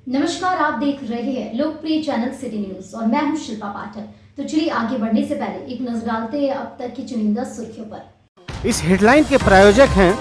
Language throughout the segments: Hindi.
नमस्कार, आप देख रहे हैं लोकप्रिय चैनल सिटी न्यूज और मैं हूं शिल्पा पाठक। तो चलिए आगे बढ़ने से पहले एक नजर डालते हैं अब तक की चुनिंदा सुर्खियों पर। इस हेडलाइन के प्रायोजक हैं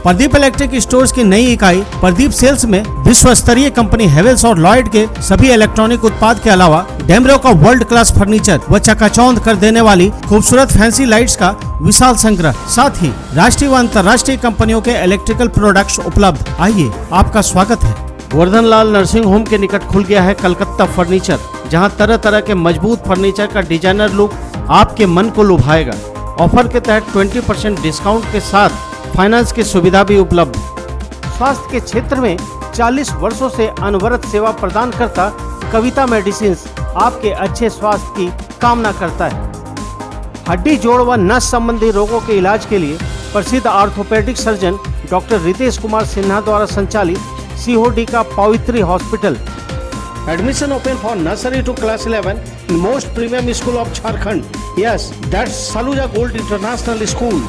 प्रदीप इलेक्ट्रिक स्टोर्स की नई इकाई प्रदीप सेल्स में विश्व स्तरीय कंपनी हेवेल्स और लॉयड के सभी इलेक्ट्रॉनिक उत्पाद के अलावा डेमरो का वर्ल्ड क्लास फर्नीचर व चकाचौंध कर देने वाली खूबसूरत फैंसी लाइट्स का विशाल संग्रह, साथ ही राष्ट्रीय व अंतर्राष्ट्रीय कंपनियों के इलेक्ट्रिकल प्रोडक्ट्स उपलब्ध। आइए, आपका स्वागत है। वर्धन लाल नर्सिंग होम के निकट खुल गया है कलकत्ता फर्नीचर, जहां तरह तरह के मजबूत फर्नीचर का डिजाइनर लुक आपके मन को लुभाएगा। ऑफर के तहत 20% डिस्काउंट के साथ फाइनेंस की सुविधा भी उपलब्ध। स्वास्थ्य के क्षेत्र में 40 वर्षों से अनवरत सेवा प्रदान करता कविता मेडिसिन आपके अच्छे स्वास्थ्य की कामना करता है। हड्डी, जोड़ व नस संबंधी रोगों के इलाज के लिए प्रसिद्ध orthopaedic surgeon doctor Ritesh Kumar Sinha द्वारा संचालित COD का Pavitri hospital. Admission open for nursery to class 11 in most premium school of Jharkhand. Yes, that's Saluja Gold International School.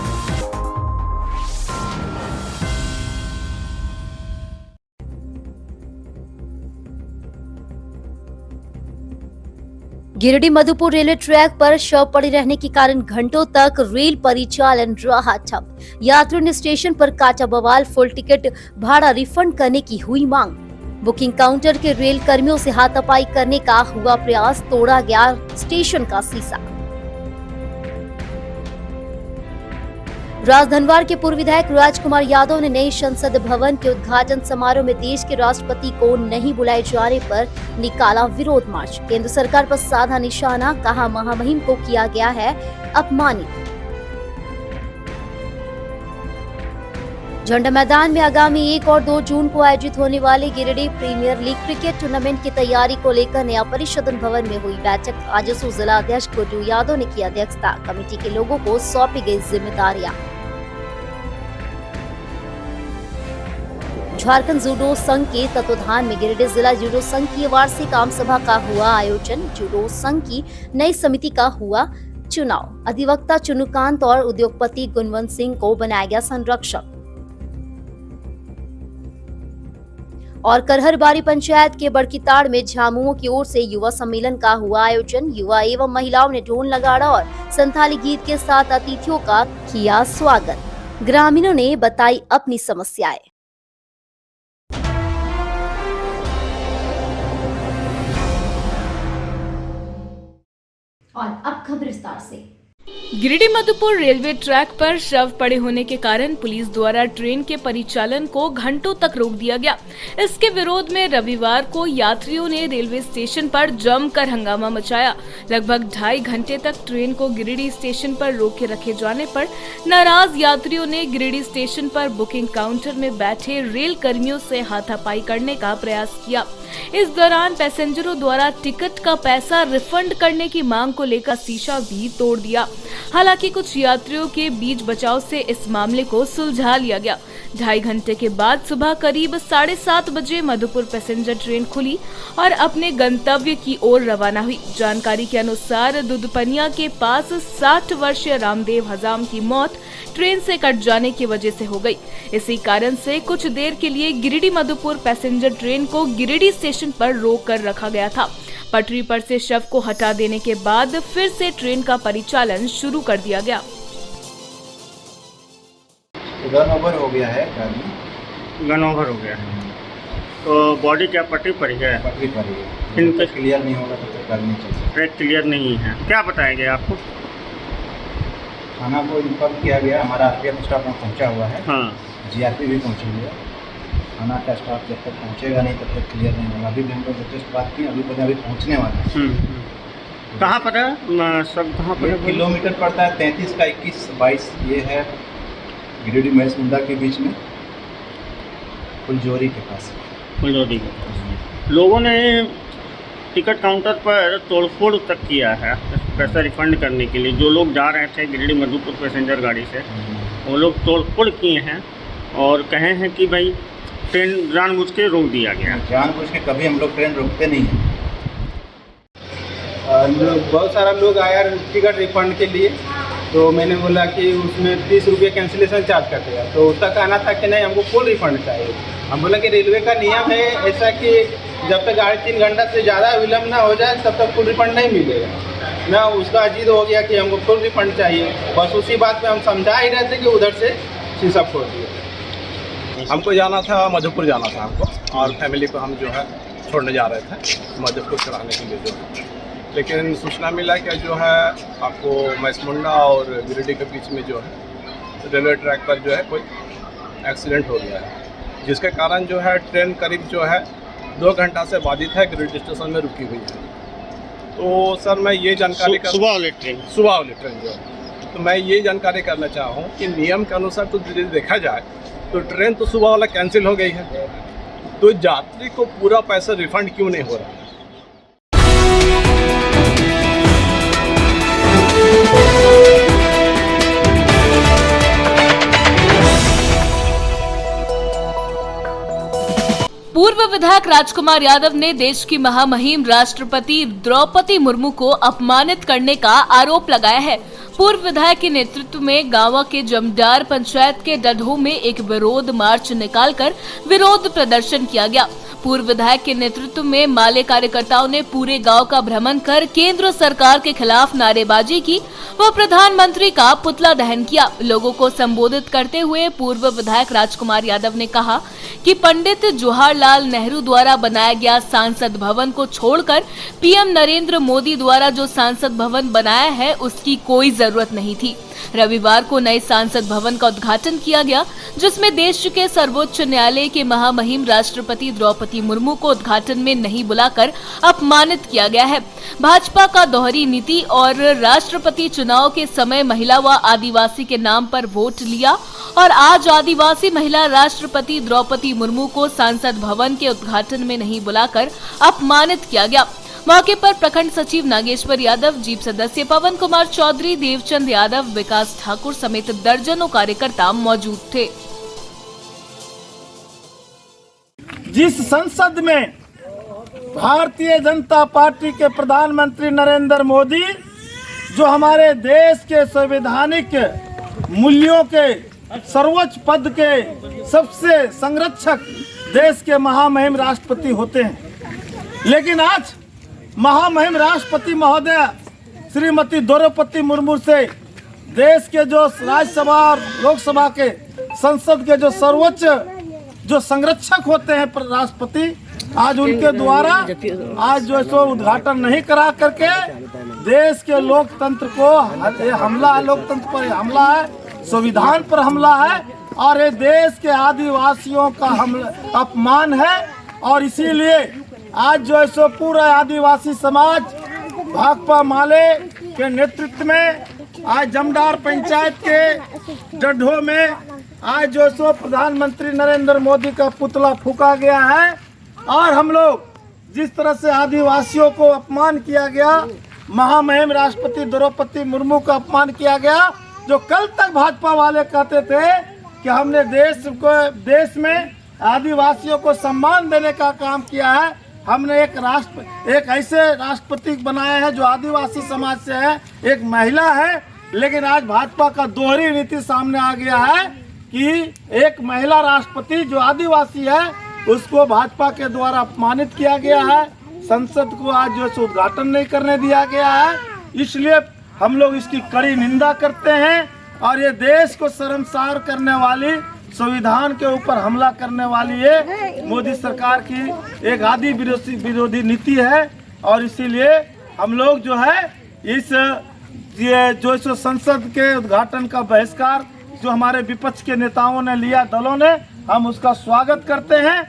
Giridih Madhupur railway track पर शव पड़े रहने के कारण घंटों तक रेल परिचालन रहा ठप। यात्रियों ने स्टेशन पर काटा बवाल, फुल टिकट भाड़ा रिफंड करने की हुई मांग। बुकिंग काउंटर के रेल कर्मियों से हाथापाई करने का हुआ प्रयास, तोड़ा गया स्टेशन का शीशा। राजधनवार के पूर्व विधायक राजकुमार यादव ने नए संसद भवन के उद्घाटन समारोह में देश के राष्ट्रपति को नहीं बुलाए जाने पर निकाला विरोध मार्च। केंद्र सरकार पर साधा निशाना, कहा महामहिम को किया गया है अपमानित। झंडा मैदान में आगामी 1 और 2 जून को आयोजित होने वाले Giridih premier league cricket tournament की तैयारी को लेकर नया परिषदन भवन में हुई बैठक। आजसू जिला अध्यक्ष गुड्डू यादव ने की अध्यक्षता। कमेटी के लोगों को सौंपी गई जिम्मेदारियां। झारखंड जूडो संघ के तत्वाधान में गिरिडीह जिला जूडो संघ की वार्षिक आम सभा का हुआ आयोजन। जूडो संघ की नई समिति का हुआ चुनाव। अधिवक्ता चुनुकांत और उद्योगपति गुणवंत सिंह को बनाया गया संरक्षक। और करहरबारी पंचायत के बड़कीताड़ में झामुमो की ओर से युवा सम्मेलन का हुआ आयोजन। युवा एवं महिलाओं ने ढोल नगाड़ा और संथाली गीत के साथ अतिथियों का किया स्वागत। ग्रामीणों ने बताई अपनी समस्याएं। और अब खबर विस्तार से। गिरिडीह मधुपुर रेलवे ट्रैक पर शव पड़े होने के कारण पुलिस द्वारा ट्रेन के परिचालन को घंटों तक रोक दिया गया। इसके विरोध में रविवार को यात्रियों ने रेलवे स्टेशन पर जमकर हंगामा मचाया। लगभग 2.5 घंटे तक ट्रेन को गिरिडीह स्टेशन पर रोके रखे जाने पर नाराज यात्रियों ने गिरिडीह स्टेशन पर बुकिंग काउंटर में बैठे रेल कर्मियों से हाथापाई करने का प्रयास किया। इस दौरान पैसेंजरों द्वारा टिकट का पैसा रिफंड करने की मांग को लेकर शीशा भी तोड़ दिया। हालांकि कुछ यात्रियों के बीच बचाव से इस मामले को सुलझा लिया गया। 2.5 घंटे के बाद सुबह करीब 7:30 बजे मधुपुर पैसेंजर ट्रेन खुली और अपने गंतव्य की ओर रवाना हुई। जानकारी के अनुसार दुधपनिया के पास 60 वर्षीय रामदेव हजाम की मौत ट्रेन से कट जाने की वजह से हो गई। इसी कारण से कुछ देर के लिए गिरिडीह मधुपुर पैसेंजर ट्रेन को गिरिडीह स्टेशन पर रोक कर रखा गया था। पटरी पर से शव को हटा देने के बाद फिर से ट्रेन का परिचालन शुरू कर दिया गया। गन ओवर हो गया है, गाड़ी गन ओवर हो गया है तो बॉडी क्या पटरी पर ही है? पटरी पर ही है। इनका क्लियर नहीं होगा तब तक गाड़ी नहीं चल सकती। ट्रैक क्लियर नहीं है। क्या बताया गया आपको? थाना को इन्फॉर्म किया गया, हमारा RPF स्टाफ वहाँ पहुँचा हुआ है। हाँ, GRP भी पहुँची हुई है। थाना का स्टाफ जब तक पहुँचेगा नहीं तब तक क्लियर नहीं होगा। अभी भी हम लोग जस्ट बात की, अभी पहुँचने वाला है। कहाँ पर है सब? कहाँ पर है? किलोमीटर पड़ता है 33 का 21-22। ये है गिरिडीह महेश मुंडा के बीच में, फुलजोरी के पास। फुलजोरी के पास लोगों ने टिकट काउंटर पर तोड़फोड़ तक किया है पैसा रिफंड करने के लिए। जो लोग जा रहे थे गिरिडीह मधुपुर पैसेंजर गाड़ी से, वो लोग तोड़फोड़ किए हैं और कहे हैं कि भाई ट्रेन जानबूझ के रोक दिया गया। जानबूझ के कभी हम लोग ट्रेन रोकते नहीं हैं। बहुत सारा लोग आया टिकट रिफंड के लिए, तो मैंने बोला कि उसमें 30 रुपये कैंसिलेशन चार्ज कर दिया। तो उसका कहना था कि नहीं, हमको फुल रिफंड चाहिए। हम बोला कि रेलवे का नियम है ऐसा कि जब तक गाड़ी 3 घंटा से ज़्यादा विलम्ब ना हो जाए तब तक फुल रिफंड नहीं मिलेगा। मैं उसका जिद हो गया कि हमको फुल रिफंड चाहिए। बस उसी बात पे हम समझा ही रहे थे कि उधर से शीशा फोड़ दिया। हमको जाना था, मधुपुर जाना था हमको, और फैमिली को हम जो है छोड़ने जा रहे थे मधुपुर चढ़ाने के लिए जो है। लेकिन सूचना मिला कि जो है आपको मैसमुंडा और गिरिडीह के बीच में जो है रेलवे ट्रैक पर जो है कोई एक्सीडेंट हो गया है, जिसके कारण जो है ट्रेन करीब जो है 2 घंटा से बाधित है, गिरिडीह स्टेशन में रुकी हुई है। तो सर मैं ये जानकारी सुबह वाली ट्रेन जो है, तो मैं ये जानकारी करना चाहा हूँ कि नियम के अनुसार तो देखा जाए तो ट्रेन तो सुबह वाला कैंसिल हो गई है, तो यात्री को पूरा पैसा रिफंड क्यों नहीं हो रहा है? पूर्व विधायक राजकुमार यादव ने देश की महामहिम राष्ट्रपति द्रौपदी मुर्मू को अपमानित करने का आरोप लगाया है। पूर्व विधायक के नेतृत्व में गांवा के जमदार पंचायत के डढो में एक विरोध मार्च निकालकर विरोध प्रदर्शन किया गया। पूर्व विधायक के नेतृत्व में माले कार्यकर्ताओं ने पूरे गांव का भ्रमण कर केंद्र सरकार के खिलाफ नारेबाजी की व प्रधानमंत्री का पुतला दहन किया। लोगों को संबोधित करते हुए पूर्व विधायक राजकुमार यादव ने कहा कि पंडित जवाहरलाल नेहरू द्वारा बनाया गया सांसद भवन को छोड़कर पीएम नरेंद्र मोदी द्वारा जो सांसद भवन बनाया है उसकी कोई जरूरत नहीं थी। रविवार को नए सांसद भवन का उद्घाटन किया गया, जिसमें देश के सर्वोच्च न्यायालय के महामहिम राष्ट्रपति द्रौपदी मुर्मू को उद्घाटन में नहीं बुलाकर अपमानित किया गया है। भाजपा का दोहरी नीति और राष्ट्रपति चुनाव के समय महिला व आदिवासी के नाम पर वोट लिया और आज आदिवासी महिला राष्ट्रपति द्रौपदी मुर्मू को सांसद भवन के उद्घाटन में नहीं बुलाकर अपमानित किया गया। मौके पर प्रखंड सचिव नागेश्वर यादव, जीप सदस्य पवन कुमार चौधरी, देवचंद यादव, विकास ठाकुर समेत दर्जनों कार्यकर्ता मौजूद थे। जिस संसद में भारतीय जनता पार्टी के प्रधानमंत्री नरेंद्र मोदी जो हमारे देश के संवैधानिक मूल्यों के सर्वोच्च पद के सबसे संरक्षक देश के महामहिम राष्ट्रपति होते हैं, लेकिन आज महामहिम राष्ट्रपति महोदय श्रीमती द्रौपदी मुर्मू से देश के जो राज्यसभा और लोकसभा के संसद के जो सर्वोच्च जो संरक्षक होते हैं राष्ट्रपति, आज उनके द्वारा आज जो सो उद्घाटन नहीं करा करके देश के लोकतंत्र को हमला है, लोकतंत्र पर हमला है, संविधान पर हमला है और ये देश के आदिवासियों का अपमान है। और इसीलिए आज जो है सो पूरा आदिवासी समाज भाकपा माले के नेतृत्व में आज जमदार पंचायत के डढो में आज जो सो प्रधानमंत्री नरेंद्र मोदी का पुतला फूका गया है। और हम लोग जिस तरह से आदिवासियों को अपमान किया गया, महामहिम राष्ट्रपति द्रौपदी मुर्मू का अपमान किया गया, जो कल तक भाजपा वाले कहते थे कि हमने देश में आदिवासियों को सम्मान देने का काम किया है, हमने एक ऐसे राष्ट्रपति बनाया है जो आदिवासी समाज से है, एक महिला है। लेकिन आज भाजपा का दोहरी नीति सामने आ गया है कि एक महिला राष्ट्रपति जो आदिवासी है उसको भाजपा के द्वारा अपमानित किया गया है, संसद को आज जो है उद्घाटन नहीं करने दिया गया है। इसलिए हम लोग इसकी कड़ी निंदा करते हैं और ये देश को शर्मसार करने वाली, संविधान के ऊपर हमला करने वाली ये मोदी सरकार की एक आदि विरोधी नीति है। और इसीलिए हम लोग जो है ये जो संसद के उद्घाटन का बहिष्कार जो हमारे विपक्ष के नेताओं ने लिया, दलों ने, हम उसका स्वागत करते हैं।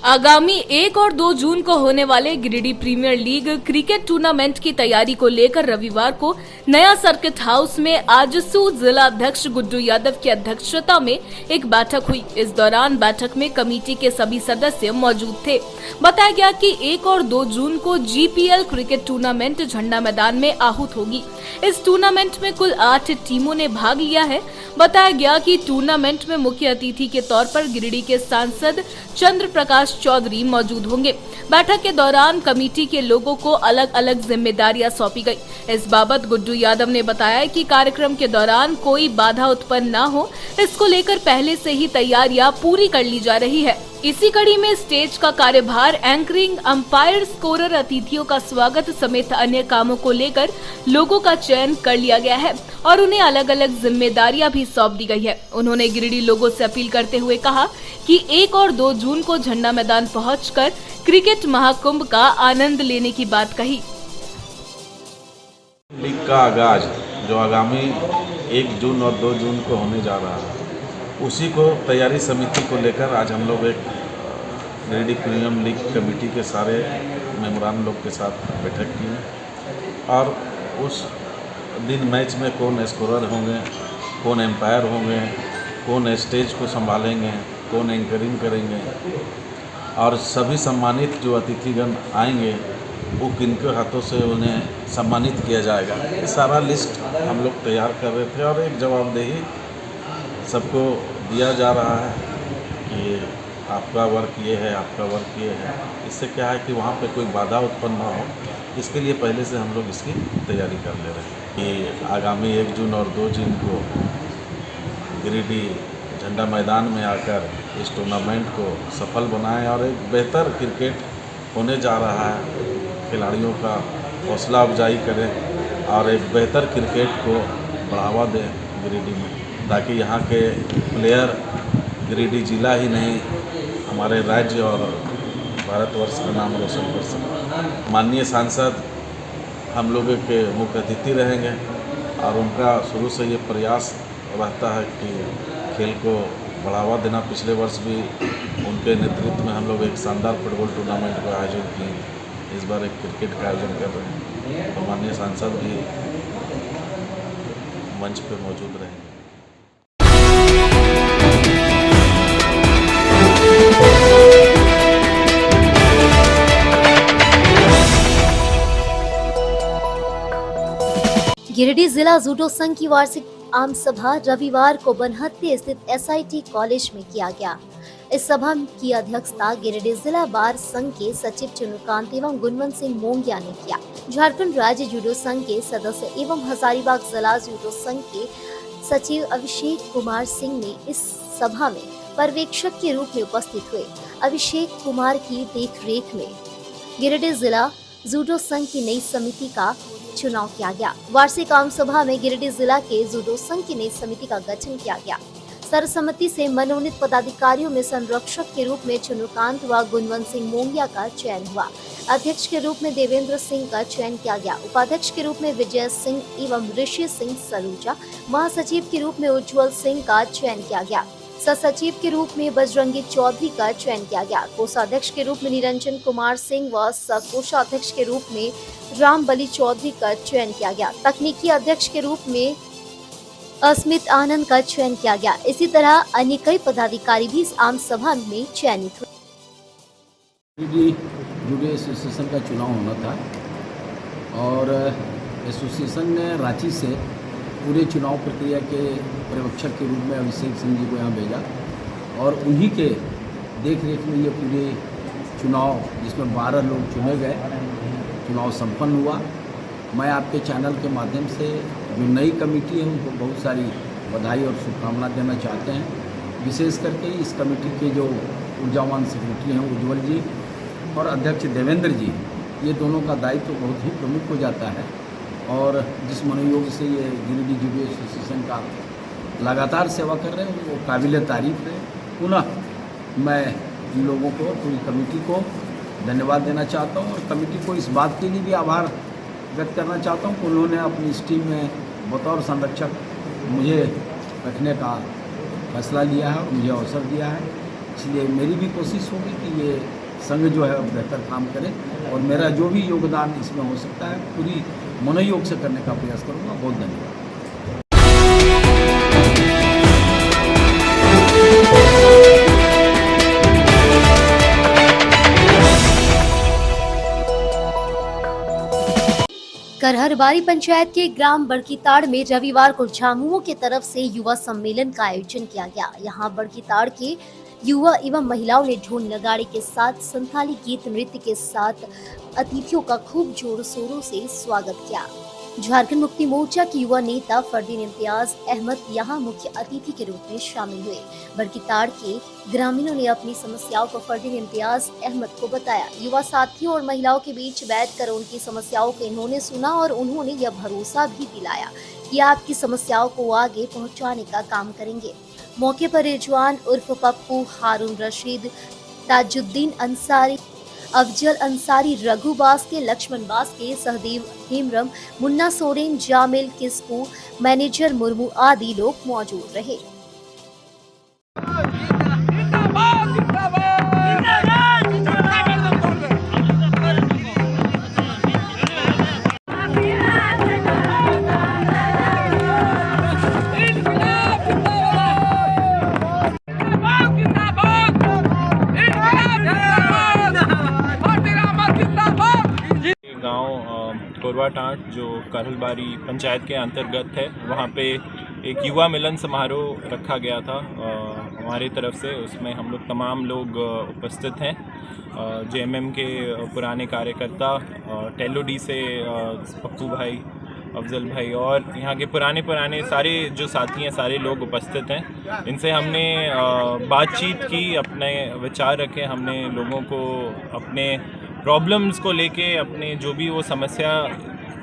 आगामी 1 और 2 जून को होने वाले Giridih premier league cricket tournament की तैयारी को लेकर रविवार को नया सर्किट हाउस में आजसू जिला अध्यक्ष गुड्डू यादव की अध्यक्षता में एक बैठक हुई। इस दौरान बैठक में कमेटी के सभी सदस्य मौजूद थे। बताया गया कि 1 और 2 जून को जीपीएल क्रिकेट टूर्नामेंट झंडा मैदान में आहूत होगी। इस टूर्नामेंट में कुल 8 टीमों ने भाग लिया है। बताया गया कि टूर्नामेंट में मुख्य अतिथि के तौर पर गिरिडीह के सांसद चंद्र प्रकाश चौधरी मौजूद होंगे। बैठक के दौरान कमेटी के लोगों को अलग अलग जिम्मेदारियां सौंपी गई। इस बाबत गुड्डू यादव ने बताया कि कार्यक्रम के दौरान कोई बाधा उत्पन्न न हो, इसको लेकर पहले से ही तैयारियां पूरी कर ली जा रही है। इसी कड़ी में स्टेज का कार्यभार, एंकरिंग, अंपायर, स्कोरर, अतिथियों का स्वागत समेत अन्य कामों को लेकर लोगों का चयन कर लिया गया है और उन्हें अलग अलग जिम्मेदारियां भी सौंप दी गई है। उन्होंने गिरिडीह लोगों से अपील करते हुए कहा कि 1 और 2 जून को झंडा मैदान पहुंचकर क्रिकेट महाकुंभ का आनंद लेने की बात कही। लीग का आगाज जो आगामी 1 जून और 2 जून को होने जा रहा है, उसी को तैयारी समिति को लेकर आज हम लोग एक गिरिडीह प्रीमियम लीग कमेटी के सारे मेंबरान लोग के साथ बैठक की और उस दिन मैच में कौन स्कोरर होंगे, कौन एम्पायर होंगे, कौन स्टेज को संभालेंगे, कौन एंकरिंग करेंगे और सभी सम्मानित जो अतिथिगण आएंगे वो किनके हाथों से उन्हें सम्मानित किया जाएगा, ये सारा लिस्ट हम लोग तैयार कर रहे थे और एक जवाबदेही सबको दिया जा रहा है कि आपका वर्क ये है, आपका वर्क ये है। इससे क्या है कि वहाँ पे कोई बाधा उत्पन्न ना हो, इसके लिए पहले से हम लोग इसकी तैयारी कर ले रहे हैं कि आगामी 1 जून और 2 जून को गिरिडीह झंडा मैदान में आकर इस टूर्नामेंट को सफल बनाएं और एक बेहतर क्रिकेट होने जा रहा है। खिलाड़ियों का हौसला अफजाई करें और एक बेहतर क्रिकेट को बढ़ावा दें गिरिडीह में, ताकि यहाँ के प्लेयर गिरिडीह जिला ही नहीं हमारे राज्य और भारतवर्ष का नाम रोशन कर सकें। माननीय सांसद हम लोगों के मुख्य अतिथि रहेंगे और उनका शुरू से ये प्रयास रहता है कि खेल को बढ़ावा देना। पिछले वर्ष भी उनके नेतृत्व में हम लोग एक शानदार फुटबॉल टूर्नामेंट का आयोजन किए, इस बार एक क्रिकेट का आयोजन कर रहे हैं तो माननीय सांसद भी मंच पर मौजूद रहेंगे। गिरिडीह जिला जूडो संघ की वार्षिक आम सभा रविवार को बनहत्ती स्थित SIT कॉलेज में किया गया। इस सभा की अध्यक्षता गिरिडीह जिला बार संघ के सचिव चंद्रकांत एवं गुणवंत सिंह मोंगिया ने किया। झारखंड राज्य जूडो संघ के सदस्य एवं हजारीबाग जिला जूडो संघ के सचिव अभिषेक कुमार सिंह ने इस सभा में पर्यवेक्षक के रूप में उपस्थित हुए। अभिषेक कुमार की देखरेख में गिरिडीह जिला जूडो संघ की नई समिति का चुनाव किया गया। वार्षिक आम सभा में गिरिडीह जिला के जूडो संघ की नई समिति का गठन किया गया। सर्वसम्मति से मनोनीत पदाधिकारियों में संरक्षक के रूप में चंद्रकांत व गुणवंत सिंह मोंगिया का चयन हुआ। अध्यक्ष के रूप में देवेंद्र सिंह का चयन किया गया। उपाध्यक्ष के रूप में विजय सिंह एवं ऋषि सिंह सलूजा, महासचिव के रूप में उज्जवल सिंह का चयन किया गया। सचिव के रूप में बजरंगी चौधरी का चयन किया गया। कोषाध्यक्ष के रूप में निरंजन कुमार सिंह व कोषाध्यक्ष के रूप में रामबली चौधरी का चयन किया गया। तकनीकी अध्यक्ष के रूप में अस्मित आनंद का चयन किया गया। इसी तरह अन्य कई पदाधिकारी भी इस आम सभा में चयनित हुए। जूडो एसोसिएशन का चुनाव होना था और एसोसिएशन ने रांची से पूरे चुनाव प्रक्रिया के पर्यवेक्षक के रूप में अभिषेक सिंह जी को यहाँ भेजा और उन्हीं के देख रेख में ये पूरे चुनाव, जिसमें 12 लोग चुने गए, चुनाव संपन्न हुआ। मैं आपके चैनल के माध्यम से जो नई कमेटी है उनको बहुत सारी बधाई और शुभकामनाएं देना चाहते हैं। विशेष करके इस कमेटी के जो ऊर्जावान सेक्रेटरी हैं उज्जवल जी और अध्यक्ष देवेंद्र जी, ये दोनों का दायित्व बहुत ही प्रमुख हो जाता है और जिस मनोयोग से ये गिरिडीह जूडो एसोसिएशन का लगातार सेवा कर रहे हैं वो काबिल तारीफ है। पुनः मैं इन लोगों को, पूरी कमेटी को धन्यवाद देना चाहता हूँ और कमेटी को इस बात के लिए भी आभार व्यक्त करना चाहता हूँ कि उन्होंने अपनी इस टीम में बतौर संरक्षक मुझे रखने का फैसला लिया है और मुझे अवसर दिया है। इसलिए मेरी भी कोशिश होगी कि ये संघ जो है बेहतर काम करे और मेरा जो भी योगदान इसमें हो सकता है पूरी मनोयोग से करने का प्रयास करूँगा। बहुत धन्यवाद। करहर सबारी पंचायत के ग्राम बड़कीताड़ में रविवार को झामुमो की तरफ से युवा सम्मेलन का आयोजन किया गया। यहाँ बड़कीताड़ के युवा एवं महिलाओं ने ढोल नगाड़े के साथ संथाली गीत नृत्य के साथ अतिथियों का खूब जोर शोरों से स्वागत किया। झारखंड मुक्ति मोर्चा के युवा नेता फरदीन इम्तियाज अहमद यहाँ मुख्य अतिथि के रूप में शामिल हुए। बड़कीताड़ के ग्रामीणों ने अपनी समस्याओं को फरदीन इम्तियाज अहमद को बताया। युवा साथियों और महिलाओं के बीच बैठकर उनकी समस्याओं को इन्होंने सुना और उन्होंने यह भरोसा भी दिलाया कि आपकी समस्याओं को आगे पहुँचाने का काम करेंगे। मौके पर रिजवान उर्फ पप्पू, हारून रशीद, ताजुद्दीन अंसारी, अफजल अंसारी, रघु बास्के, लक्ष्मण बास्के, सहदेव हेमरम, मुन्ना सोरेन, जामिल किस्कू, मैनेजर मुर्मू आदि लोग मौजूद रहे। कोरवा टाट जो करहलबारी पंचायत के अंतर्गत है, वहाँ पे एक युवा मिलन समारोह रखा गया था हमारी तरफ से। उसमें हम लोग तमाम लोग उपस्थित हैं। जेएमएम के पुराने कार्यकर्ता, टेलोडी से पप्पू भाई, अफजल भाई और यहाँ के पुराने सारे जो साथी हैं, सारे लोग उपस्थित हैं। इनसे हमने बातचीत की, अपने विचार रखे, हमने लोगों को अपने प्रॉब्लम्स को लेके, अपने जो भी वो समस्या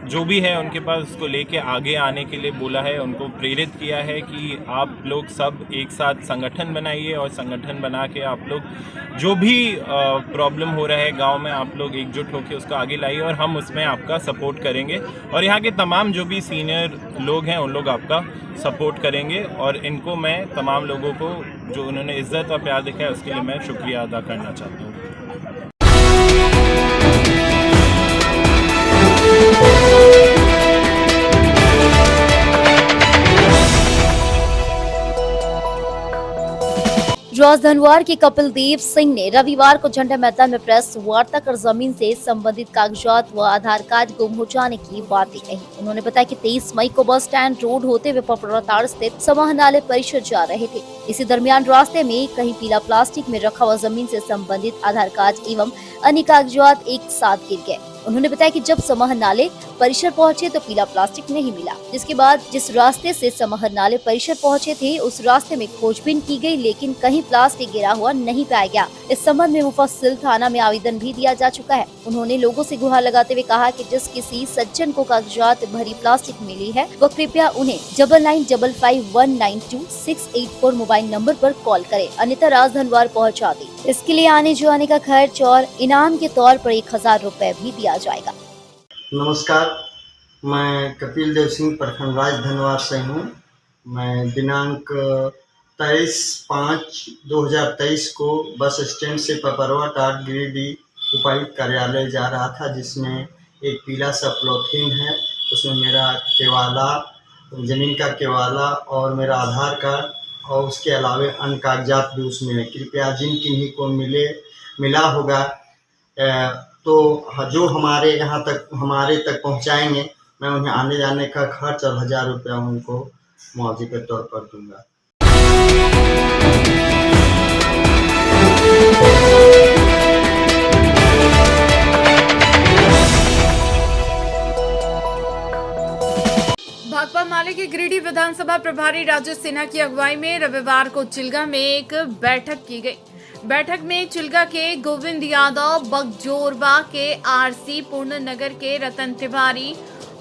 जो भी है उनके पास, उसको लेके आगे आने के लिए बोला है। उनको प्रेरित किया है कि आप लोग सब एक साथ संगठन बनाइए और संगठन बना के आप लोग जो भी प्रॉब्लम हो रहा है गांव में, आप लोग एकजुट होकर उसको आगे लाइए और हम उसमें आपका सपोर्ट करेंगे। और यहाँ के तमाम जो भी सीनियर लोग हैं उन लोग आपका सपोर्ट करेंगे। और इनको मैं तमाम लोगों को जो उन्होंने इज़्ज़त और प्यार दिखाया उसके लिए मैं शुक्रिया अदा करना चाहता हूँ। जॉर्ज धनवार के कपिल देव सिंह ने रविवार को झंडा मैदान में प्रेस वार्ता कर जमीन से संबंधित कागजात व आधार कार्ड गुम हो जाने की बातें कही। उन्होंने बताया कि 23 मई को बस स्टैंड रोड होते हुए पपड़ाताड़ स्थित समाहरणालय परिसर जा रहे थे। इसी दरमियान रास्ते में कहीं पीला प्लास्टिक में रखा हुआ जमीन से संबंधित आधार कार्ड एवं अन्य कागजात एक साथ गिर गए। उन्होंने बताया कि जब समाहरणालय परिसर पहुंचे तो पीला प्लास्टिक नहीं मिला, जिसके बाद जिस रास्ते से समाहरणालय परिसर पहुंचे थे उस रास्ते में खोजबीन की गई, लेकिन कहीं प्लास्टिक गिरा हुआ नहीं पाया गया। इस संबंध में मुफस्सिल थाना में आवेदन भी दिया जा चुका है। उन्होंने लोगों से गुहार लगाते हुए कहा कि जिस किसी सज्जन को कागजात भरी प्लास्टिक मिली है वो कृपया उन्हें 9955192684 मोबाइल नंबर पर कॉल करे, अन्यथा राज धनवार पहुँचा दे। इसके लिए आने जाने का खर्च और इनाम के तौर पर 1000 रुपए भी दिया जाएगा। नमस्कार, मैं कपिल देव सिंह प्रखंड राज धनवार से हूँ। मैं दिनांक 23/5/2023 को बस स्टैंड से पपरवा टाट गिरिडीह उपायुक्त कार्यालय जा रहा था, जिसमें एक पीला सा पॉलीथीन है। उसमें मेरा केवाला, ज़मीन का केवाला और मेरा आधार कार्ड और उसके अलावा अन्य कागजात भी उसमें है। कृपया जिन किन्हीं को मिला होगा तो जो हमारे तक पहुंचाएंगे, मैं उन्हें आने जाने का खर्च और 1000 रुपया उनको मुआवजे के तौर पर दूंगा। भाकपा माले के गिरिडीह विधानसभा प्रभारी राजेश सिन्हा की अगुवाई में रविवार को चिल्गा में एक बैठक की गई। बैठक में चिल्गा के गोविंद यादव, बगजोरबा के आरसी, पूर्णनगर के रतन तिवारी,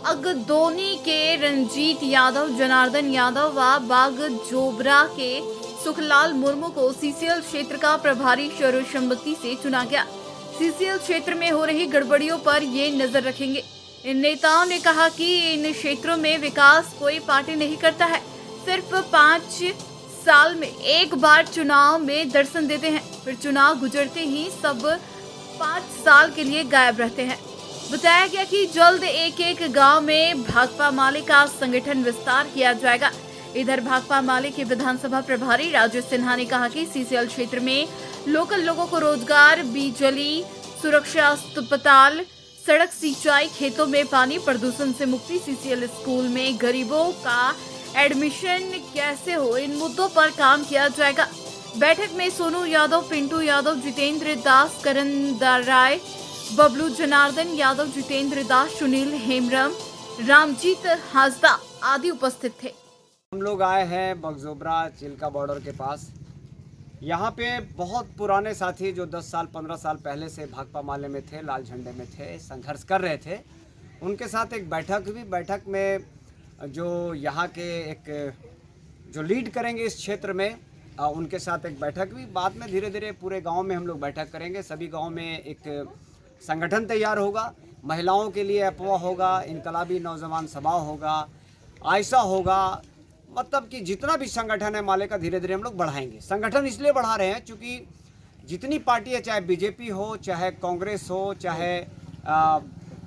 अगदोनी के रंजीत यादव, जनार्दन यादव व बागजोबरा के सुखलाल मुर्मू को सीसीएल क्षेत्र का प्रभारी सर्वसम्मति से चुना गया। सीसीएल क्षेत्र में हो रही गड़बड़ियों पर ये नजर रखेंगे। इन नेताओं ने कहा कि इन क्षेत्रों में विकास कोई पार्टी नहीं करता है, सिर्फ 5 साल में एक बार चुनाव में दर्शन देते हैं, फिर चुनाव गुजरते ही सब 5 साल के लिए गायब रहते हैं। बताया गया कि जल्द एक गांव में भाकपा माले का संगठन विस्तार किया जाएगा। इधर भाकपा माले के विधानसभा प्रभारी राजेश सिन्हा ने कहा कि सीसीएल क्षेत्र में लोकल लोगों को रोजगार, बिजली, सुरक्षा, अस्पताल, सड़क सिंचाई, खेतों में पानी, प्रदूषण से मुक्ति, सीसीएल स्कूल में गरीबों का एडमिशन कैसे हो, इन मुद्दों पर काम किया जाएगा। बैठक में सोनू यादव, पिंटू यादव, जितेंद्र दास, करण राय, बबलू जनार्दन यादव, जितेंद्र दास, सुनील हेमरम, रामजीत हाजदा आदि उपस्थित थे। हम लोग आए हैं बगजोबरा चिल्का बॉर्डर के पास। यहाँ पे बहुत पुराने साथी जो 10 साल 15 साल पहले से भाकपा माले में थे, लाल झंडे में थे, संघर्ष कर रहे थे, उनके साथ एक बैठक हुई। बैठक में जो यहाँ के एक जो लीड करेंगे इस क्षेत्र में उनके साथ एक बैठक हुई। बाद में धीरे धीरे पूरे गांव में हम लोग बैठक करेंगे। सभी गांव में एक संगठन तैयार होगा, महिलाओं के लिए अफवाह होगा, इनकलाबी नौजवान सभा होगा, आयसा होगा, मतलब कि जितना भी संगठन है माले का धीरे धीरे हम लोग बढ़ाएंगे। संगठन इसलिए बढ़ा रहे हैं क्योंकि जितनी पार्टी है, चाहे बीजेपी हो, चाहे कांग्रेस हो, चाहे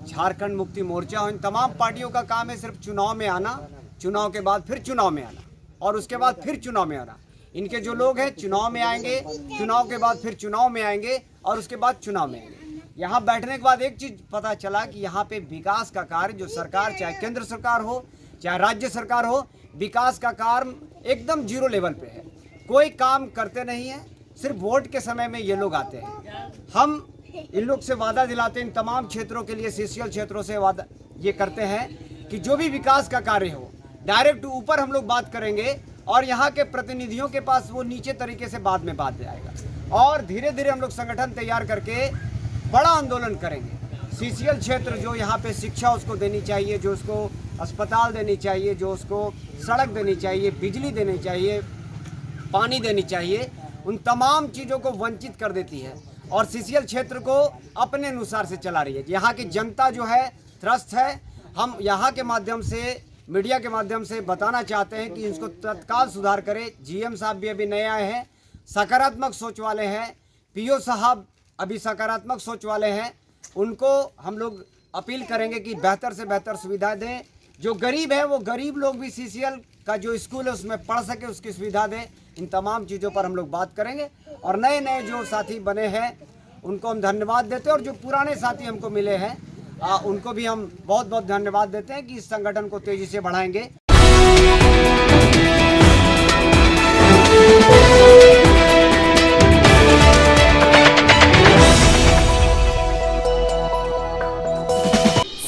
झारखंड मुक्ति मोर्चा हो, इन तमाम पार्टियों का काम है सिर्फ चुनाव में आना, चुनाव के बाद फिर चुनाव में आना और उसके बाद फिर चुनाव में आना। इनके जो लोग हैं चुनाव में आएंगे, चुनाव के बाद फिर चुनाव में आएंगे और उसके बाद चुनाव में आएंगे। यहाँ बैठने के बाद एक चीज़ पता चला कि यहाँ पे विकास का कार्य जो सरकार, चाहे केंद्र सरकार हो चाहे राज्य सरकार हो, विकास का कार्य एकदम जीरो लेवल पे है। कोई काम करते नहीं है, सिर्फ वोट के समय में ये लोग आते हैं। हम इन लोग से वादा दिलाते हैं, इन तमाम क्षेत्रों के लिए, सीसीएल क्षेत्रों से वादा ये करते हैं कि जो भी विकास का कार्य हो डायरेक्ट ऊपर हम लोग बात करेंगे और यहाँ के प्रतिनिधियों के पास वो नीचे तरीके से बाद में बात जाएगा और धीरे धीरे हम लोग संगठन तैयार करके बड़ा आंदोलन करेंगे। सीसीएल क्षेत्र जो यहाँ पे शिक्षा उसको देनी चाहिए, जो उसको अस्पताल देनी चाहिए, जो उसको सड़क देनी चाहिए, बिजली देनी चाहिए, पानी देनी चाहिए, उन तमाम चीज़ों को वंचित कर देती है और सीसीएल क्षेत्र को अपने अनुसार से चला रही है। यहाँ की जनता जो है त्रस्त है। हम यहाँ के माध्यम से, मीडिया के माध्यम से बताना चाहते हैं कि इसको तत्काल सुधार करें। जीएम साहब भी अभी नए आए हैं, सकारात्मक सोच वाले हैं। पीओ साहब अभी सकारात्मक सोच वाले हैं। उनको हम लोग अपील करेंगे कि बेहतर से बेहतर सुविधा दें। जो गरीब है वो गरीब लोग भी सीसीएल का जो स्कूल है उसमें पढ़ सके, उसकी सुविधा दें। इन तमाम चीज़ों पर हम लोग बात करेंगे और नए नए जो साथी बने हैं उनको हम धन्यवाद देते हैं और जो पुराने साथी हमको मिले हैं उनको भी हम बहुत बहुत धन्यवाद देते हैं कि इस संगठन को तेज़ी से बढ़ाएंगे।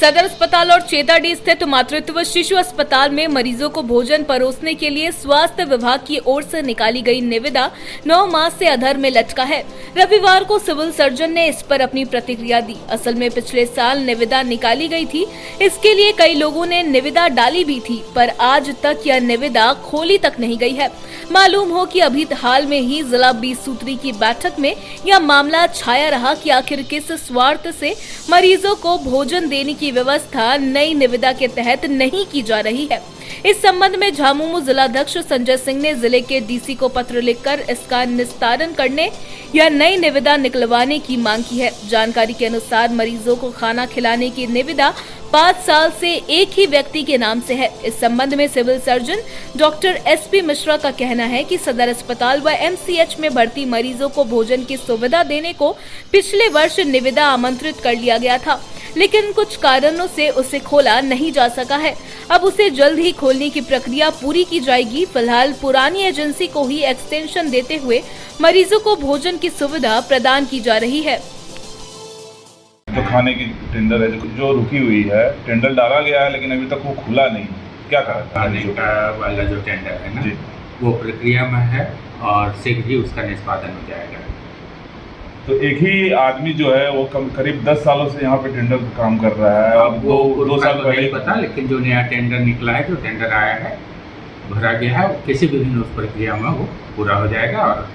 सदर अस्पताल और चेताडी स्थित मातृत्व शिशु अस्पताल में मरीजों को भोजन परोसने के लिए स्वास्थ्य विभाग की ओर से निकाली गई निविदा 9 मास से अधर में लटका है। रविवार को सिविल सर्जन ने इस पर अपनी प्रतिक्रिया दी। असल में पिछले साल निविदा निकाली गई थी, इसके लिए कई लोगों ने निविदा डाली भी थी, पर आज तक यह निविदा खोली तक नहीं गई है। मालूम हो कि अभी हाल में ही जिला 20 सूत्री की बैठक में यह मामला छाया रहा कि आखिर किस स्वार्थ से मरीजों को भोजन देने की व्यवस्था नई निविदा के तहत नहीं की जा रही है। इस संबंध में झामुमो जिलाध्यक्ष संजय सिंह ने जिले के डीसी को पत्र लिखकर इसका निस्तारण करने या नई निविदा निकलवाने की मांग की है। जानकारी के अनुसार मरीजों को खाना खिलाने की निविदा 5 साल से एक ही व्यक्ति के नाम से है। इस संबंध में civil surgeon doctor SP Mishra का कहना है कि सदर अस्पताल व MCH में भर्ती मरीजों को भोजन की सुविधा देने को पिछले वर्ष निविदा आमंत्रित कर लिया गया था, लेकिन कुछ कारणों से उसे खोला नहीं जा सका है। अब उसे जल्द ही खोलने की प्रक्रिया पूरी की जाएगी। फिलहाल पुरानी एजेंसी को ही एक्सटेंशन देते हुए मरीजों को भोजन की सुविधा प्रदान की जा रही है। जो खाने की टेंडर है जो रुकी हुई है, टेंडर डाला गया है लेकिन अभी तक वो खुला नहीं, क्या करें? खाने का वाला जो टेंडर है ना, वो प्रक्रिया में है और शीघ्र ही उसका निष्पादन हो जाएगा। तो एक ही आदमी जो है वो करीब 10 सालों से यहाँ पे टेंडर काम कर रहा है और दो साल पहले पता, लेकिन जो नया टेंडर निकला है, जो टेंडर आया है, भरा गया है, किसी भी दिन उस प्रक्रिया में वो पूरा हो जाएगा और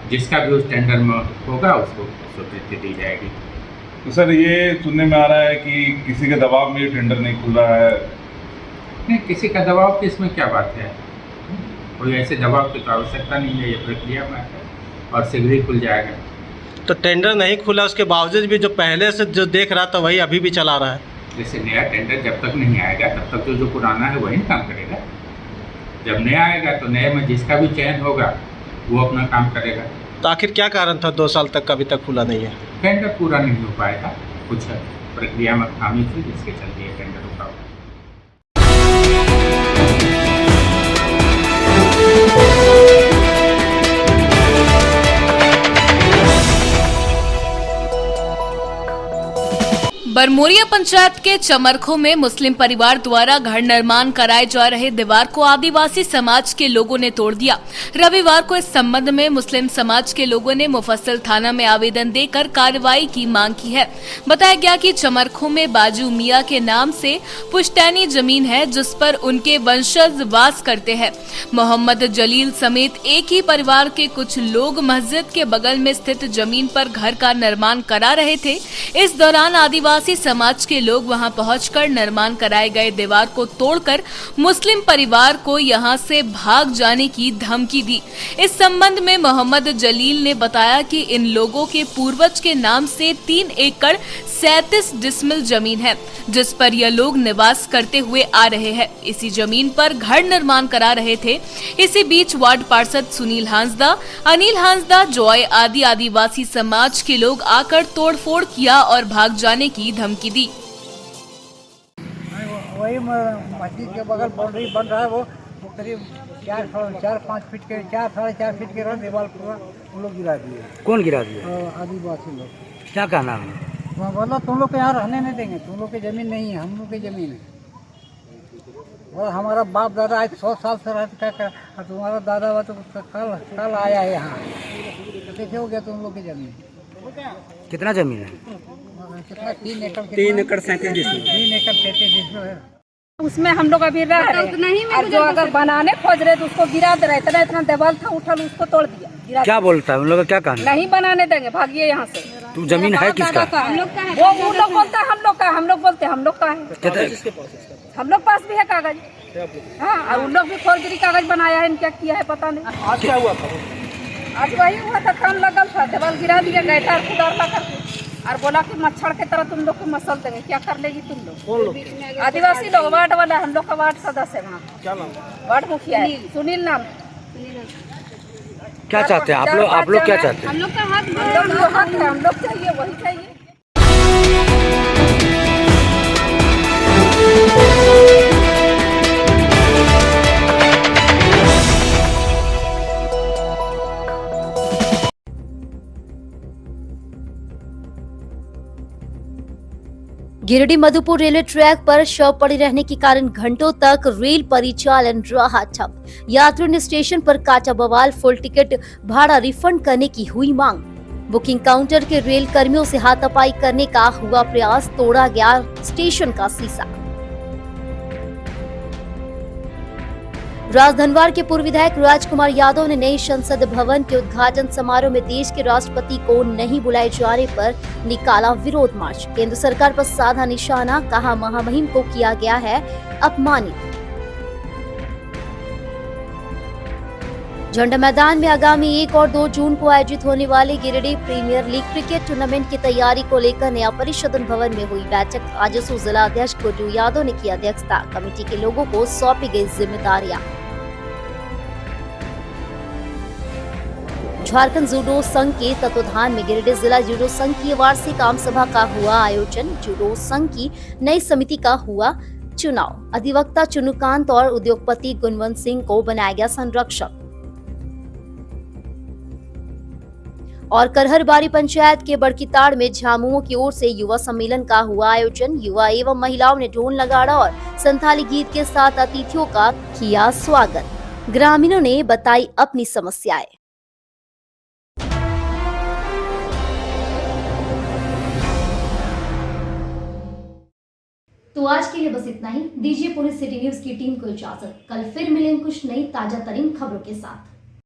जिसका भी उस टेंडर में होगा उसको स्वीकृति दी जाएगी। तो सर ये सुनने में आ रहा है कि किसी के दबाव में ये टेंडर नहीं खुल रहा है। नहीं, किसी का दबाव की इसमें क्या बात है? कोई ऐसे दबाव की तो आवश्यकता नहीं है, ये प्रक्रिया में है और शीघ्र ही खुल जाएगा। तो टेंडर नहीं खुला उसके बावजूद भी जो पहले से जो देख रहा था वही अभी भी चला रहा है। जैसे नया टेंडर जब तक नहीं आएगा तब तक जो पुराना है वही काम करेगा। जब नया आएगा तो नए में जिसका भी चयन होगा वो अपना काम करेगा। तो आखिर क्या कारण था 2 साल तक अभी तक खुला नहीं है? टेंडर पूरा नहीं हो पाएगा, कुछ प्रक्रिया में खामी थी, जिसके चलते ये टेंडर रुका हुआ। बरमोरिया पंचायत के चमरखो में मुस्लिम परिवार द्वारा घर निर्माण कराए जा रहे दीवार को आदिवासी समाज के लोगों ने तोड़ दिया। रविवार को इस संबंध में मुस्लिम समाज के लोगों ने मुफस्सिल थाना में आवेदन देकर कार्रवाई की मांग की है। बताया गया कि चमरखो में बाजू मियां के नाम से पुश्तैनी जमीन है, जिस पर उनके वंशज वास करते हैं। मोहम्मद जलील समेत एक ही परिवार के कुछ लोग मस्जिद के बगल में स्थित जमीन पर घर का निर्माण करा रहे थे। इस दौरान आदिवासी समाज के लोग वहां पहुंचकर निर्माण कराए गए दीवार को तोड़कर मुस्लिम परिवार को यहां से भाग जाने की धमकी दी। इस संबंध में मोहम्मद जलील ने बताया कि इन लोगों के पूर्वज के नाम से 3 एकड़ 37 डिसमिल जमीन है, जिस पर यह लोग निवास करते हुए आ रहे हैं। इसी जमीन पर घर निर्माण करा रहे थे। इसी बीच वार्ड पार्षद सुनील हांसदा, अनिल हांसदा, जॉय आदि आदिवासी समाज के लोग आकर तोड़फोड़ किया और भाग जाने की धमकी दी। वही मस्जिद के बगल बाउंड्री बन रहा है, वो करीब 4-5 फीट के 4-4.5 फीट के दीवार पूरा उन लोग गिरा दिए। कौन गिरा दिया? आदिवासी लोग। क्या कहना है? बोला तुम लोग के यहाँ रहने नहीं देंगे, तुम लोग की जमीन नहीं है, हम लोग की जमीन है। और हमारा बाप दादा आज 100 साल से रहता है, और तुम्हारा दादा बा तो कल आया है यहाँ, तो कैसे हो गया तुम लोग की जमीन? कितना जमीन है? कितना 3 एकड़ 3 एकड़ 37 डिसमिल। 3 एकड़ 37 डिसमिल है। उसमें हम लोग अभी रह रहे हैं, और जो अगर बनाने खोज रहे तो उसको गिरा दे रहे। इतना दीवार था, उठल उसको तोड़ दिया। क्या बोलता है उन लोग का क्या कहना? नहीं बनाने देंगे, भागिए यहाँ से। तू जमीन है किसका? हम लोग का है। वो लोग बोलता है हम लोग का, हम लोग बोलते हैं हम लोग का है। हम लोग पास भी है कागज। हाँ, और उन लोग भी फौजदारी कागज बनाया है, क्या किया है पता नहीं। आज क्या हुआ था? आज वही हुआ था, काम लगल था, दीवार गिरा दिया गए था खुदार ला करके, और बोला कि मच्छर की तरह तुम लोग को मसल देंगे। क्या कर लेगी तुम लोग? कौन लोग? आदिवासी लोग, वार्ड वाला, हम लोग का वार्ड सदस्य है वहाँ। क्या नाम? वार्ड मुखिया है सुनील नाम। क्या चाहते हैं आप लोग क्या चाहते हैं? हम लोग का हक है, हम लोग चाहिए, वही चाहिए। गिरिडीह मधुपुर रेलवे ट्रैक पर शव पड़े रहने के कारण घंटों तक रेल परिचालन रहा ठप। यात्रियों ने स्टेशन पर काटा बवाल, फुल टिकट भाड़ा रिफंड करने की हुई मांग। बुकिंग काउंटर के रेल कर्मियों से हाथापाई करने का हुआ प्रयास, तोड़ा गया स्टेशन का शीशा। राजधनवार के पूर्व विधायक राजकुमार यादव ने नए संसद भवन के उद्घाटन समारोह में देश के राष्ट्रपति को नहीं बुलाए जाने पर निकाला विरोध मार्च। केंद्र सरकार पर साधा निशाना, कहा महामहिम को किया गया है अपमानित। झंडा मैदान में आगामी 1 और 2 जून को आयोजित होने वाले Giridih premier league cricket tournament की तैयारी को लेकर नया परिषदन भवन में हुई बैठक। आजसू जिला अध्यक्ष गुड्डू यादव ने की अध्यक्षता। कमेटी के लोगों को सौंपी गई जिम्मेदारियां। झारखंड जूडो संघ के तत्वाधान में गिरिडीह जिला जूडो संघ की वार्षिक आम सभा का हुआ आयोजन। जूडो संघ की नई समिति का हुआ चुनाव। अधिवक्ता चुनुकांत और उद्योगपति गुणवंत सिंह को बनाया गया संरक्षक। और करहरबारी पंचायत के बड़कीताड़ में झामुमो की ओर से युवा सम्मेलन का हुआ आयोजन। युवा एवं महिलाओं ने ढोल नगाड़ा और संथाली गीत के साथ अतिथियों का किया स्वागत। ग्रामीणों ने बताई अपनी समस्याएं। तो आज के लिए बस इतना ही। दीजिए पुलिस सिटी न्यूज की टीम को इजाजत। कल फिर मिलेंगे कुछ नई ताजा तरीन खबरों के साथ।